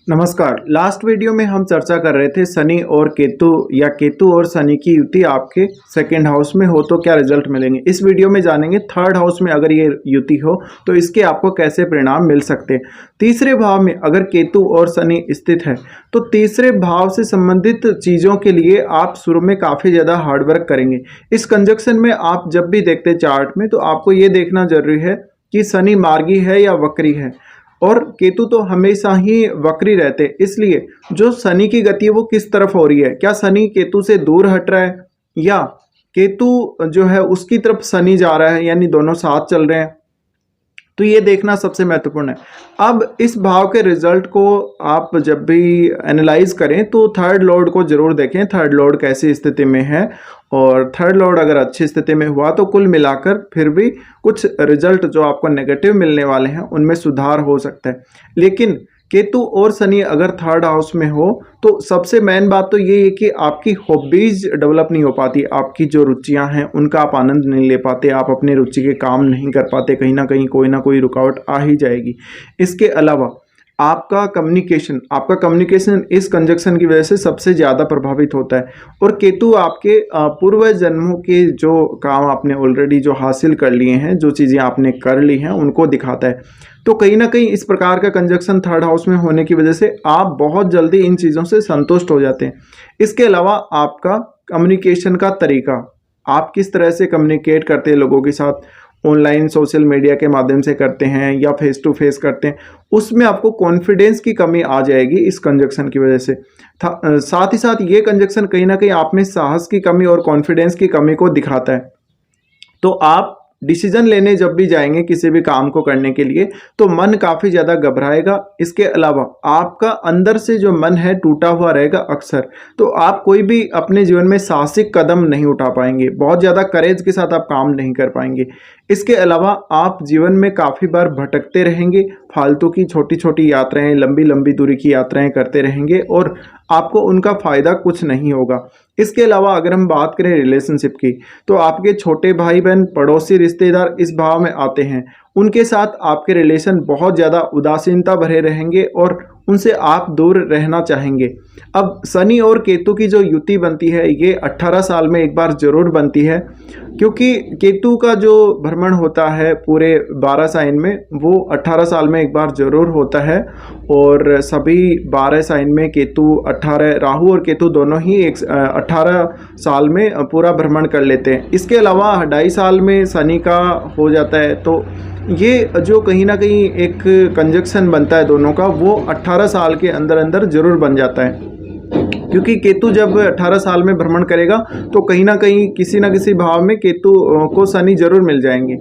नमस्कार। Last video में हम चर्चा कर रहे थे शनि और केतु या केतु और शनि की युति आपके सेकंड हाउस में हो तो क्या रिजल्ट मिलेंगे। इस वीडियो में जानेंगे थर्ड हाउस में अगर ये युति हो तो इसके आपको कैसे परिणाम मिल सकते हैं। तीसरे भाव में अगर केतु और शनि स्थित है तो तीसरे भाव से संबंधित चीज़ों के लिए आप शुरू में काफ़ी ज़्यादा हार्डवर्क करेंगे। इस कंजक्शन में आप जब भी देखते हैं चार्ट में तो आपको ये देखना जरूरी है कि शनि मार्गी है या वक्री है, और केतु तो हमेशा ही वक्री रहते हैं। इसलिए जो शनि की गति है वो किस तरफ हो रही है, क्या शनि केतु से दूर हट रहा है या केतु जो है उसकी तरफ शनि जा रहा है, यानी दोनों साथ चल रहे हैं, तो ये देखना सबसे महत्वपूर्ण है। अब इस भाव के रिजल्ट को आप जब भी एनालाइज करें तो थर्ड लॉर्ड को जरूर देखें, थर्ड लॉर्ड कैसी स्थिति में है, और थर्ड लॉर्ड अगर अच्छी स्थिति में हुआ तो कुल मिलाकर फिर भी कुछ रिजल्ट जो आपको नेगेटिव मिलने वाले हैं उनमें सुधार हो सकता है। लेकिन केतु और शनि अगर थर्ड हाउस में हो तो सबसे मेन बात तो ये है कि आपकी हॉबीज डेवलप नहीं हो पाती, आपकी जो रुचियां हैं उनका आप आनंद नहीं ले पाते, आप अपनी रुचि के काम नहीं कर पाते, कहीं ना कोई रुकावट आ ही जाएगी। इसके अलावा आपका कम्युनिकेशन इस कंजक्शन की वजह से सबसे ज़्यादा प्रभावित होता है, और केतु आपके पूर्व जन्मों के जो काम आपने ऑलरेडी जो हासिल कर लिए हैं, जो चीज़ें आपने कर ली हैं उनको दिखाता है। तो कहीं ना कहीं इस प्रकार का कंजक्शन थर्ड हाउस में होने की वजह से आप बहुत जल्दी इन चीज़ों से संतुष्ट हो जाते हैं। इसके अलावा आपका कम्युनिकेशन का तरीका, आप किस तरह से कम्युनिकेट करते हैं लोगों के साथ, ऑनलाइन सोशल मीडिया के माध्यम से करते हैं या फेस टू फेस करते हैं, उसमें आपको कॉन्फिडेंस की कमी आ जाएगी इस कंजक्शन की वजह से। साथ ही साथ ये कंजक्शन कहीं ना कहीं आप में साहस की कमी और कॉन्फिडेंस की कमी को दिखाता है। तो आप डिसीजन लेने जब भी जाएंगे किसी भी काम को करने के लिए तो मन काफ़ी ज़्यादा घबराएगा। इसके अलावा आपका अंदर से जो मन है टूटा हुआ रहेगा अक्सर, तो आप कोई भी अपने जीवन में साहसिक कदम नहीं उठा पाएंगे, बहुत ज़्यादा करेज के साथ आप काम नहीं कर पाएंगे। इसके अलावा आप जीवन में काफ़ी बार भटकते रहेंगे, फालतू की छोटी छोटी यात्राएं, लंबी लंबी दूरी की यात्राएं करते रहेंगे और आपको उनका फ़ायदा कुछ नहीं होगा। इसके अलावा अगर हम बात करें रिलेशनशिप की तो आपके छोटे भाई बहन, पड़ोसी, रिश्तेदार इस भाव में आते हैं, उनके साथ आपके रिलेशन बहुत ज़्यादा उदासीनता भरे रहेंगे और उनसे आप दूर रहना चाहेंगे। अब शनि और केतु की जो युति बनती है ये 18 साल में एक बार जरूर बनती है, क्योंकि केतु का जो भ्रमण होता है पूरे 12 साइन में वो 18 साल में एक बार जरूर होता है, और सभी 12 साइन में केतु 18, राहु और केतु दोनों ही 18 साल में पूरा भ्रमण कर लेते हैं। इसके अलावा 2.5 साल में शनि का हो जाता है, तो ये जो कहीं ना कहीं एक कंजक्शन बनता है दोनों का वो 18 साल के अंदर अंदर जरूर बन जाता है, क्योंकि केतु जब 18 साल में भ्रमण करेगा तो कहीं ना कहीं किसी ना किसी भाव में केतु को शनि जरूर मिल जाएंगे।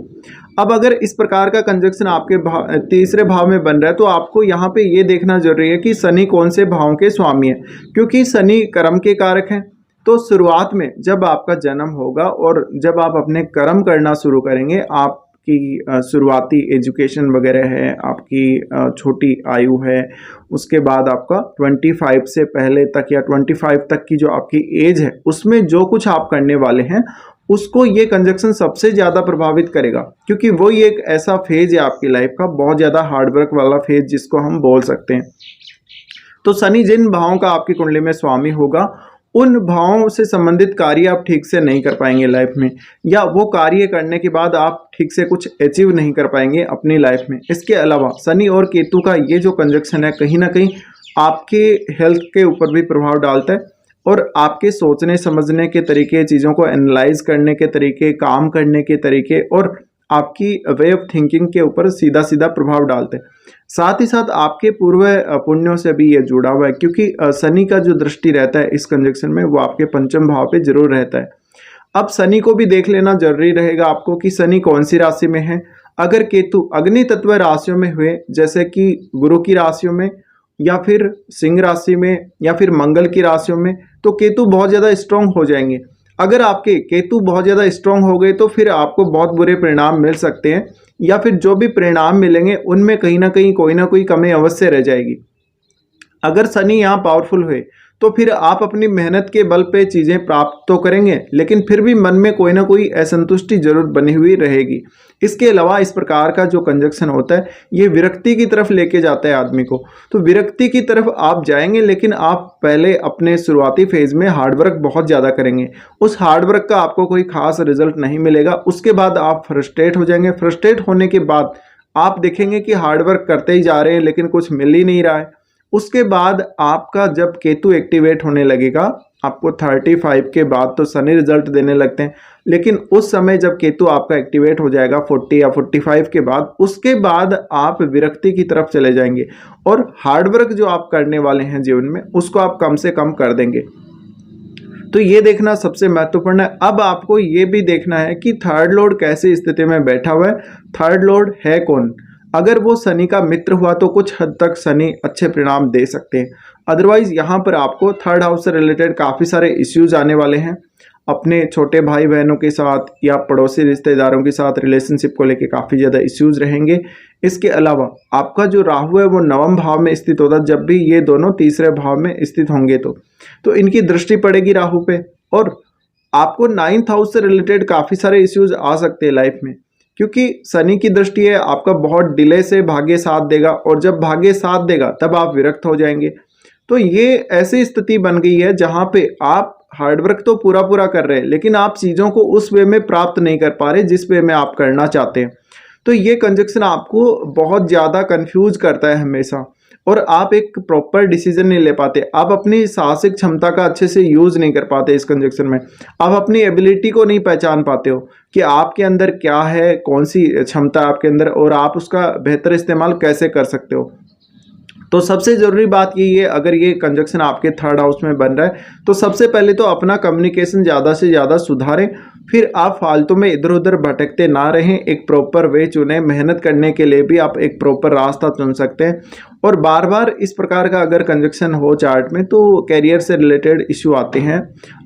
अब अगर इस प्रकार का कंजक्शन आपके तीसरे भाव में बन रहा है तो आपको यहाँ पे ये देखना जरूरी है कि शनि कौन से भाव के स्वामी है, क्योंकि शनि कर्म के कारक हैं। तो शुरुआत में जब आपका जन्म होगा और जब आप अपने कर्म करना शुरू करेंगे, आपकी शुरुआती एजुकेशन वगैरह है, आपकी छोटी आयु है, उसके बाद आपका 25 से पहले तक या 25 तक की जो आपकी एज है उसमें जो कुछ आप करने वाले हैं उसको ये कंजक्शन सबसे ज़्यादा प्रभावित करेगा, क्योंकि वो ये एक ऐसा फेज है आपकी लाइफ का, बहुत ज़्यादा हार्डवर्क वाला फेज जिसको हम बोल सकते हैं। तो शनि जिन भावों का आपकी कुंडली में स्वामी होगा उन भावों से संबंधित कार्य आप ठीक से नहीं कर पाएंगे लाइफ में, या वो कार्य करने के बाद आप ठीक से कुछ अचीव नहीं कर पाएंगे अपनी लाइफ में। इसके अलावा शनि और केतु का ये जो कंजक्शन है कहीं ना कहीं आपके हेल्थ के ऊपर भी प्रभाव डालता है, और आपके सोचने समझने के तरीके, चीज़ों को एनालाइज करने के तरीके, काम करने के तरीके और आपकी वे ऑफ थिंकिंग के ऊपर सीधा सीधा प्रभाव डालते हैं। साथ ही साथ आपके पूर्व पुण्यों से भी ये जुड़ा हुआ है, क्योंकि शनि का जो दृष्टि रहता है इस कंजक्शन में वो आपके पंचम भाव पे जरूर रहता है। अब शनि को भी देख लेना जरूरी रहेगा आपको कि शनि कौन सी राशि में है। अगर केतु अग्नि तत्व राशियों में हुए, जैसे कि गुरु की राशियों में या फिर सिंह राशि में या फिर मंगल की राशियों में, तो केतु बहुत ज़्यादा स्ट्रांग हो जाएंगे। अगर आपके केतु बहुत ज़्यादा स्ट्रांग हो गए तो फिर आपको बहुत बुरे परिणाम मिल सकते हैं, या फिर जो भी परिणाम मिलेंगे उनमें कहीं ना कोई कमी अवश्य रह जाएगी। अगर शनि यहाँ पावरफुल हुए तो फिर आप अपनी मेहनत के बल पे चीज़ें प्राप्त तो करेंगे, लेकिन फिर भी मन में कोई ना कोई असंतुष्टि जरूर बनी हुई रहेगी। इसके अलावा इस प्रकार का जो कंजक्शन होता है ये विरक्ति की तरफ लेके जाता है आदमी को। तो विरक्ति की तरफ आप जाएंगे, लेकिन आप पहले अपने शुरुआती फेज में हार्डवर्क बहुत ज़्यादा करेंगे। उस हार्डवर्क का आपको कोई खास रिजल्ट नहीं मिलेगा। उसके बाद आप फ्रस्ट्रेट हो जाएंगे। फ्रस्ट्रेट होने के बाद आप देखेंगे कि हार्डवर्क करते ही जा रहे हैं लेकिन कुछ मिल ही नहीं रहा है। उसके बाद आपका जब केतु एक्टिवेट होने लगेगा, आपको 35 के बाद तो शनि रिजल्ट देने लगते हैं, लेकिन उस समय जब केतु आपका एक्टिवेट हो जाएगा 40 या 45 के बाद, उसके बाद आप विरक्ति की तरफ चले जाएंगे और हार्डवर्क जो आप करने वाले हैं जीवन में उसको आप कम से कम कर देंगे। तो ये देखना सबसे महत्वपूर्ण है। अब आपको ये भी देखना है कि थर्ड लॉर्ड कैसी स्थिति में बैठा हुआ है, थर्ड लॉर्ड है कौन। अगर वो शनि का मित्र हुआ तो कुछ हद तक शनि अच्छे परिणाम दे सकते हैं। अदरवाइज यहाँ पर आपको थर्ड हाउस से रिलेटेड काफ़ी सारे इश्यूज आने वाले हैं। अपने छोटे भाई बहनों के साथ या पड़ोसी रिश्तेदारों के साथ रिलेशनशिप को लेके काफ़ी ज़्यादा इश्यूज रहेंगे। इसके अलावा आपका जो राहु है वो नवम भाव में स्थित होता है। जब भी ये दोनों तीसरे भाव में स्थित होंगे तो इनकी दृष्टि पड़ेगी राहु पे, और आपको 9th हाउस से रिलेटेड काफ़ी सारे इश्यूज आ सकते हैं लाइफ में, क्योंकि शनि की दृष्टि है। आपका बहुत डिले से भाग्य साथ देगा, और जब भाग्य साथ देगा तब आप विरक्त हो जाएंगे। तो ये ऐसी स्थिति बन गई है जहाँ पे आप हार्डवर्क तो पूरा कर रहे हैं, लेकिन आप चीज़ों को उस वे में प्राप्त नहीं कर पा रहे जिस वे में आप करना चाहते हैं। तो ये कंजक्शन आपको बहुत ज़्यादा कंफ्यूज करता है हमेशा, और आप एक प्रॉपर डिसीजन नहीं ले पाते। आप अपनी साहसिक क्षमता का अच्छे से यूज़ नहीं कर पाते इस कंजक्शन में। आप अपनी एबिलिटी को नहीं पहचान पाते हो कि आपके अंदर क्या है, कौन सी क्षमता आपके अंदर, और आप उसका बेहतर इस्तेमाल कैसे कर सकते हो। तो सबसे ज़रूरी बात यही है, अगर ये कंजक्शन आपके थर्ड हाउस में बन रहा है तो सबसे पहले तो अपना कम्युनिकेशन ज़्यादा से ज़्यादा सुधारें। फिर आप फालतू में इधर उधर भटकते ना रहें, एक प्रॉपर वे चुनें। मेहनत करने के लिए भी आप एक प्रॉपर रास्ता चुन सकते हैं। और बार बार इस प्रकार का अगर कंजक्शन हो चार्ट में तो कैरियर से रिलेटेड इश्यू आते हैं।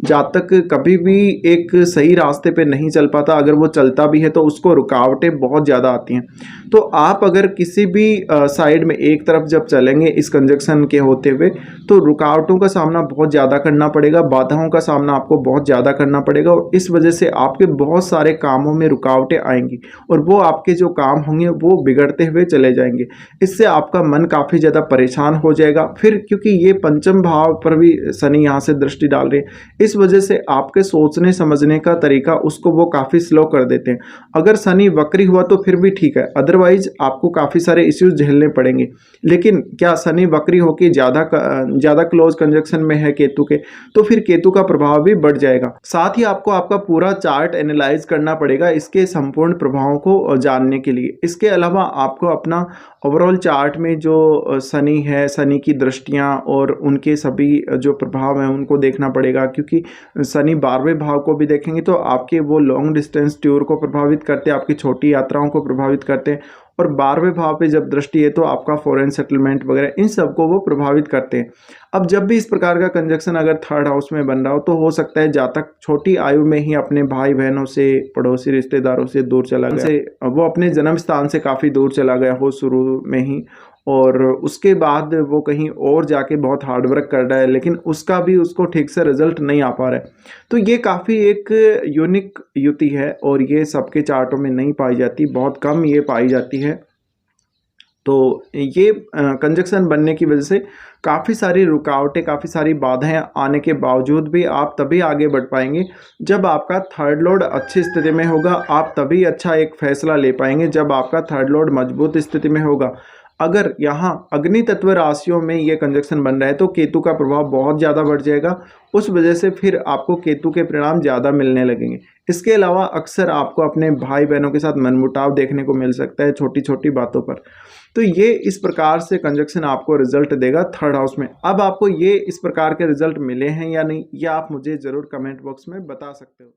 जब तक कभी भी एक सही रास्ते पे नहीं चल पाता, अगर वो चलता भी है तो उसको रुकावटें बहुत ज़्यादा आती हैं। तो आप अगर किसी भी साइड में एक तरफ जब चलेंगे इस कंजक्शन के होते हुए, तो रुकावटों का सामना बहुत ज़्यादा करना पड़ेगा, बाधाओं का सामना आपको बहुत ज़्यादा करना पड़ेगा, और इस वजह से आपके बहुत सारे कामों में रुकावटें आएंगी और वो आपके जो काम होंगे वो बिगड़ते हुए चले जाएंगे। इससे आपका मन काफ़ी ज़्यादा परेशान हो जाएगा। फिर क्योंकि ये पंचम भाव पर भी शनि यहाँ से दृष्टि डाल रहे हैं, इस वजह से आपके सोचने समझने का तरीका उसको वो काफ़ी स्लो कर देते हैं। अगर शनि वक्री हुआ तो फिर भी ठीक है, अदरवाइज आपको काफ़ी सारे इश्यूज झेलने पड़ेंगे। लेकिन क्या शनि वक्री होकर ज़्यादा क्लोज कंजक्शन में है केतु के, तो फिर केतु का प्रभाव भी बढ़ जाएगा। साथ ही आपको आपका पूरा चार्ट एनालाइज करना पड़ेगा इसके संपूर्ण प्रभावों को जानने के लिए। इसके अलावा आपको अपना ओवरऑल चार्ट में जो शनि है, शनि की दृष्टियां और उनके सभी जो प्रभाव हैं उनको देखना पड़ेगा, क्योंकि शनि 12वें भाव को भी देखेंगे तो आपके वो लॉन्ग डिस्टेंस टूर को प्रभावित करते हैं, आपकी छोटी यात्राओं को प्रभावित करते हैं, और 12वें भाव पे जब दृष्टि है तो आपका फॉरेन सेटलमेंट वगैरह इन सबको वो प्रभावित करते हैं। अब जब भी इस प्रकार का कंजक्शन अगर थर्ड हाउस में बन रहा हो तो हो सकता है जातक छोटी आयु में ही अपने भाई बहनों से, पड़ोसी रिश्तेदारों से दूर चला गया, वो अपने जन्म स्थान से काफ़ी दूर चला गया हो शुरू में ही, और उसके बाद वो कहीं और जाके बहुत हार्डवर्क कर रहा है, लेकिन उसका भी उसको ठीक से रिजल्ट नहीं आ पा रहा है। तो ये काफ़ी एक यूनिक युति है और ये सबके चार्टों में नहीं पाई जाती, बहुत कम ये पाई जाती है। तो ये कंजक्शन बनने की वजह से काफ़ी सारी रुकावटें, काफ़ी सारी बाधाएं आने के बावजूद भी आप तभी आगे बढ़ पाएंगे जब आपका थर्ड लॉर्ड अच्छी स्थिति में होगा। आप तभी अच्छा एक फैसला ले पाएंगे जब आपका थर्ड लॉर्ड मजबूत स्थिति में होगा। अगर यहाँ अग्नि तत्व राशियों में ये कंजक्शन बन रहा है तो केतु का प्रभाव बहुत ज़्यादा बढ़ जाएगा, उस वजह से फिर आपको केतु के परिणाम ज़्यादा मिलने लगेंगे। इसके अलावा अक्सर आपको अपने भाई बहनों के साथ मनमुटाव देखने को मिल सकता है छोटी छोटी बातों पर। तो ये इस प्रकार से कंजक्शन आपको रिजल्ट देगा थर्ड हाउस में। अब आपको ये इस प्रकार के रिजल्ट मिले हैं या नहीं, ये आप मुझे ज़रूर कमेंट बॉक्स में बता सकते हो।